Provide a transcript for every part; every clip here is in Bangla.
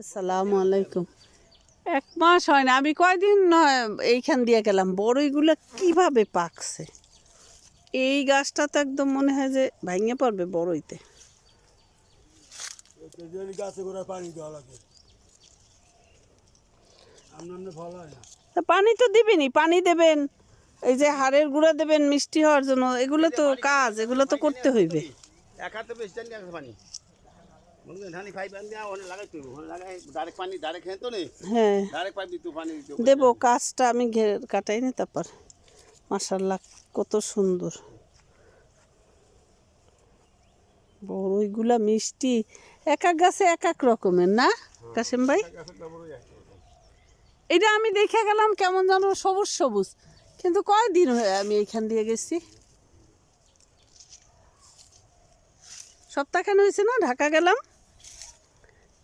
আসসালামু আলাইকুম। এক মাস হয় না, আমি কয়দিন এইখান দিয়ে গেলাম। বড়ইগুলো কিভাবে পাকছে! এই গাছটা তো একদম মনে হয় যে ভাঙে পড়বে বড়ইতে। তা পানি তো দিবেনি, পানি দেবেন, এই যে হাড়ের গুঁড়া দেবেন মিষ্টি হওয়ার জন্য। এগুলো তো কাজ, এগুলো তো করতে হইবে। হ্যাঁ দেবো, কাজটা আমি কাটাই নি। তারপর মাশাআল্লাহ কত সুন্দর বড়ইগুলা মিষ্টি। এক এক গাছে এক এক রকমের না কাশেম ভাই? এটা আমি দেখে গেলাম কেমন যেন সবুজ সবুজ, কিন্তু কয়দিন হয়ে আমি এইখান দিয়ে গেছি। সপ্তাহখান হয়েছে না ঢাকা গেলাম।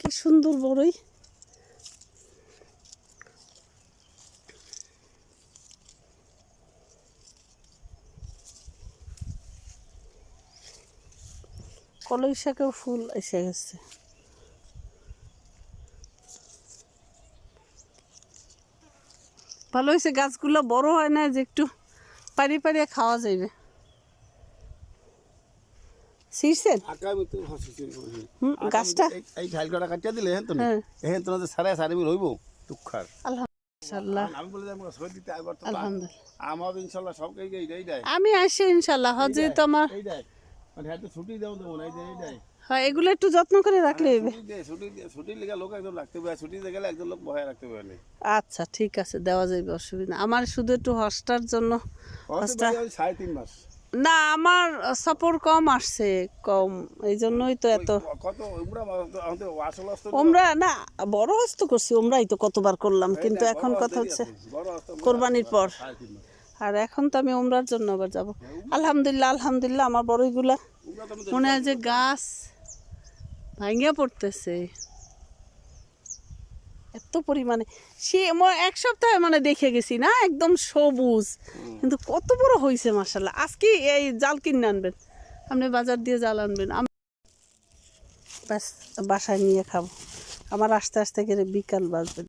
কি সুন্দর বড়ই! কলই শাকেও ফুল এসে গেছে। ভালো হয়েছে, গাছগুলো বড় হয় না যে একটু পারি পারিয়ে খাওয়া যাবে। ছিঁড়ছেন গাছটা? এই ঢাল কটা কাটিয়ে দিলে হ্যাঁ তো সারা সারি রইব টুকখার। আলহামদুলিল্লাহ আমি বলে যাবো সই দিতে একবার তো আমার ইনশাআল্লাহ সব এইটাই আমি আসি ইনশাআল্লাহ। হজে তো আমার এইটাই মানে হ্যাঁ তো ছুটি দাও দেবো না এইটাই। হয়, এগুলো একটু যত্ন করে রাখলে হইবে। ছুটি লেগে লোক একজন রাখতে পারে, ছুটিতে গেলে একজন লোক বহায় রাখতে পারে না। আচ্ছা ঠিক আছে, দেওয়া যাবে, অসুবিধা। আমার শুধু একটু হজটার জন্য। 3.5 মাস না, আমার সফর কম আসছে, কম, এই জন্যই তো এত। কত ওমরা না, বড় হস্ত করছি, ওমরাই তো কতবার করলাম, কিন্তু এখন কথা হচ্ছে কোরবানির পর। আর এখন তো আমি ওমরার জন্য আবার যাব। আলহামদুলিল্লাহ আলহামদুলিল্লাহ, আমার বড়ইগুলা মনে হয় যে গাছ ভাঙিয়া পড়তেছে এত পরিমাণে। সে এক সপ্তাহে মানে দেখে গেছি না, একদম সবুজ, কিন্তু কত বড় হয়েছে মাশাআল্লাহ। আজকে এই জাল কিনে আনবেন, আপনি বাজার দিয়ে জাল আনবেন, আমি ব্যাস বাসায় নিয়ে খাবো। আমার আস্তে আস্তে করে বিকাল বাজবে।